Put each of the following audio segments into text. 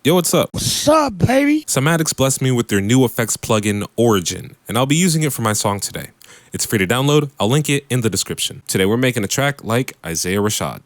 Yo, what's up? What's up, baby? Cymatics blessed me with their new effects plugin, Origin, and I'll be using it for my song today. It's free to download. I'll link it in the description. Today we're making a track like Isaiah Rashad.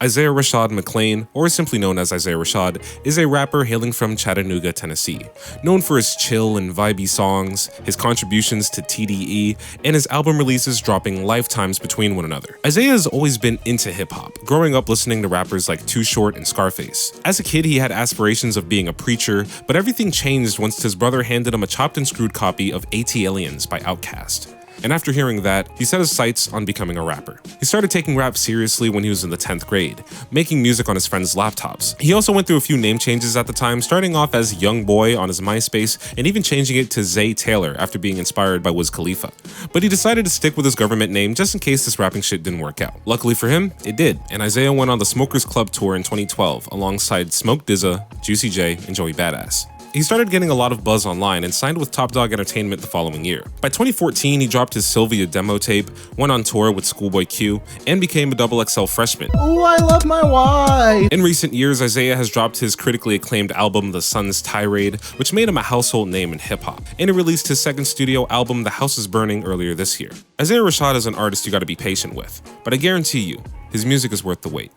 Isaiah Rashad McLean, or simply known as Isaiah Rashad, is a rapper hailing from Chattanooga, Tennessee. Known for his chill and vibey songs, his contributions to TDE, and his album releases dropping lifetimes between one another. Isaiah has always been into hip-hop, growing up listening to rappers like Too Short and Scarface. As a kid, he had aspirations of being a preacher, but everything changed once his brother handed him a chopped and screwed copy of AT Aliens by Outkast. And after hearing that, he set his sights on becoming a rapper. He started taking rap seriously when he was in the 10th grade, making music on his friends' laptops. He also went through a few name changes at the time, starting off as Young Boy on his MySpace and even changing it to Zay Taylor after being inspired by Wiz Khalifa. But he decided to stick with his government name just in case this rapping shit didn't work out. Luckily for him, it did, and Isaiah went on the Smokers Club tour in 2012 alongside Smoke DZA, Juicy J, and Joey Badass. He started getting a lot of buzz online and signed with Top Dog Entertainment the following year. By 2014, he dropped his Sylvia demo tape, went on tour with Schoolboy Q, and became a XXL freshman. Ooh, I love my wife! In recent years, Isaiah has dropped his critically acclaimed album, The Sun's Tirade, which made him a household name in hip-hop, and he released his second studio album, The House is Burning, earlier this year. Isaiah Rashad is an artist you gotta be patient with, but I guarantee you, his music is worth the wait.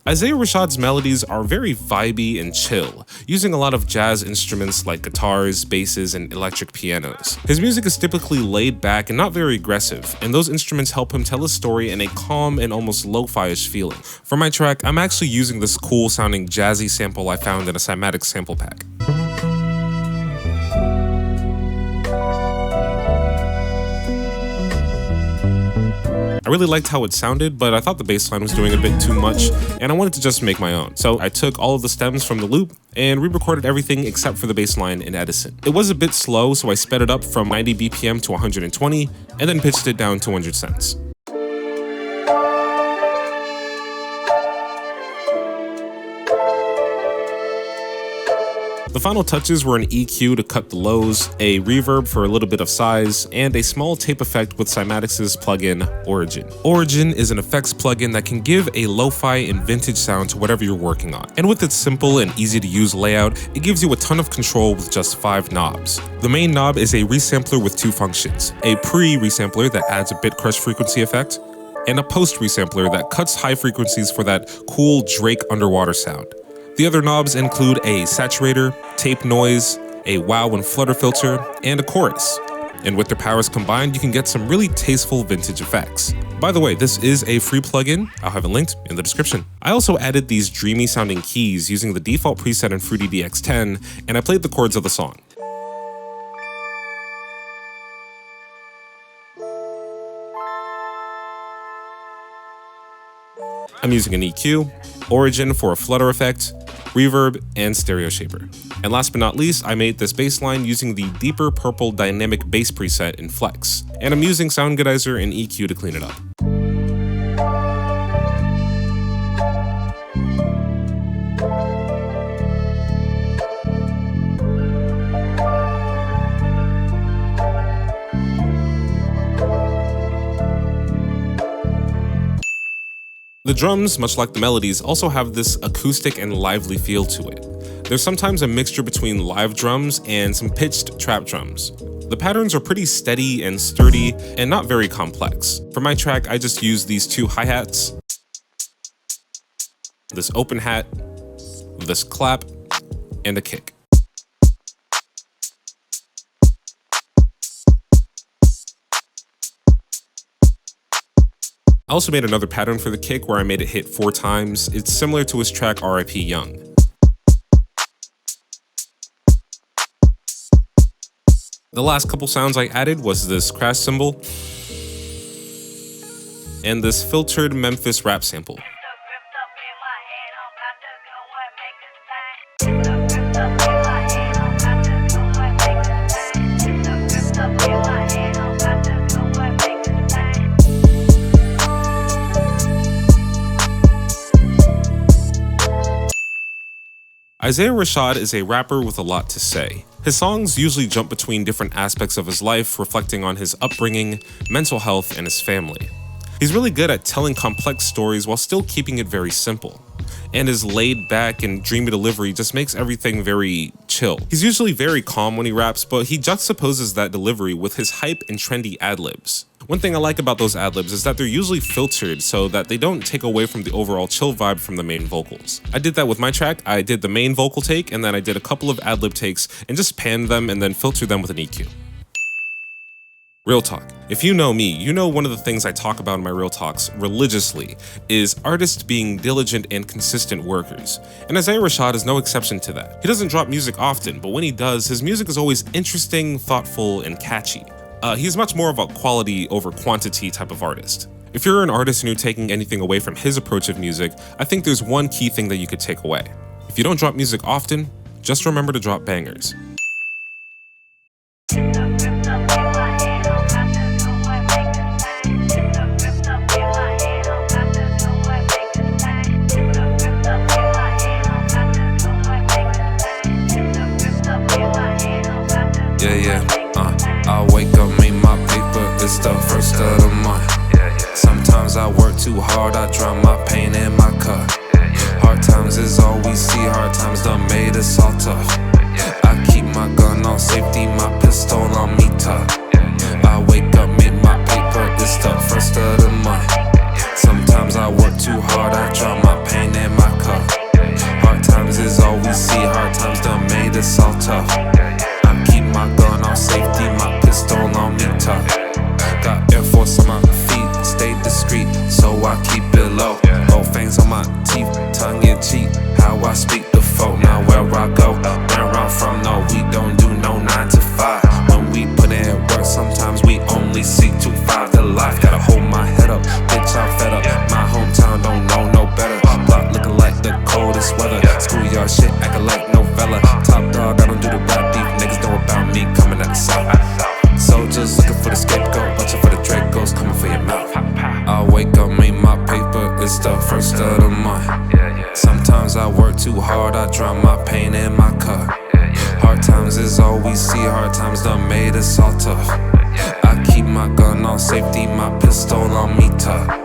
Isaiah Rashad's melodies are very vibey and chill, using a lot of jazz instruments like guitars, basses, and electric pianos. His music is typically laid back and not very aggressive, and those instruments help him tell a story in a calm and almost lo-fi-ish feeling. For my track, I'm actually using this cool sounding jazzy sample I found in a cymatics sample pack. I really liked how it sounded, but I thought the bass line was doing a bit too much, and I wanted to just make my own. So I took all of the stems from the loop and re-recorded everything except for the bass line in Edison. It was a bit slow, so I sped it up from 90 BPM to 120, and then pitched it down to 100 cents. The final touches were an EQ to cut the lows, a reverb for a little bit of size, and a small tape effect with Cymatics' plugin, Origin. Origin is an effects plugin that can give a lo-fi and vintage sound to whatever you're working on. And with its simple and easy to use layout, it gives you a ton of control with just 5 knobs. The main knob is a resampler with 2 functions, a pre-resampler that adds a bit crush frequency effect, and a post-resampler that cuts high frequencies for that cool Drake underwater sound. The other knobs include a saturator, tape noise, a wow and flutter filter, and a chorus. And with their powers combined, you can get some really tasteful vintage effects. By the way, this is a free plugin. I'll have it linked in the description. I also added these dreamy sounding keys using the default preset in Fruity DX10, and I played the chords of the song. I'm using an EQ, Origin for a flutter effect, reverb, and stereo shaper. And last but not least, I made this bass line using the deeper purple dynamic bass preset in Flex. And I'm using Soundgoodizer and EQ to clean it up. The drums, much like the melodies, also have this acoustic and lively feel to it. There's sometimes a mixture between live drums and some pitched trap drums. The patterns are pretty steady and sturdy and not very complex. For my track, I just used these 2 hi-hats, this open hat, this clap, and a kick. I also made another pattern for the kick where I made it hit 4 times. It's similar to his track R.I.P. Young. The last couple sounds I added was this crash cymbal and this filtered Memphis rap sample. Isaiah Rashad is a rapper with a lot to say. His songs usually jump between different aspects of his life, reflecting on his upbringing, mental health, and his family. He's really good at telling complex stories while still keeping it very simple. and his laid back and dreamy delivery just makes everything very chill. He's usually very calm when he raps, but he juxtaposes that delivery with his hype and trendy ad-libs. One thing I like about those ad-libs is that they're usually filtered so that they don't take away from the overall chill vibe from the main vocals. I did that with my track. I did the main vocal take and then I did a couple of ad-lib takes and just panned them and then filtered them with an EQ. Real talk. If you know me, you know one of the things I talk about in my real talks religiously is artists being diligent and consistent workers. And Isaiah Rashad is no exception to that. He doesn't drop music often, but when he does, his music is always interesting, thoughtful, and catchy. He's much more of a quality over quantity type of artist. If you're an artist and you're taking anything away from his approach of music, I think there's one key thing that you could take away. If you don't drop music often, just remember to drop bangers. I wake up, make my paper, it's the first of the month. Sometimes I work too hard, I drown my pain in my cup. Hard times is all we see, hard times done made us all tough. I keep my gun on safety, my pistol on me tough. I wake up, make my paper, it's the first of the month. Sometimes I work too hard, I drown my pain in my cup. Hard times is all we see, hard times done made us all tough. I keep my gun on safety, my pistol on me tough. Got Air Force on my feet, stay discreet, so I keep it low. Gold fangs on my teeth, tongue in cheek, how I speak the folk. Now where I go, where I'm from, no, we don't do no 9 to 5. When we put in work, sometimes we only see 2-5 to life. Gotta hold my head up, bitch, I'm fed up. My hometown don't know no better. Block looking like the coldest weather. Schoolyard shit acting like novella. Top dog, I don't do the rap beef. Niggas know about me coming at the south. Soldiers looking for the scapegoat, watching for the Dracos coming for your mouth. I wake up, make my paper, it's the first of the month. Sometimes I work too hard, I drown my pain in my cup. Hard times is all we see, hard times done made us all tough. I keep my gun on safety, my pistol on me tough.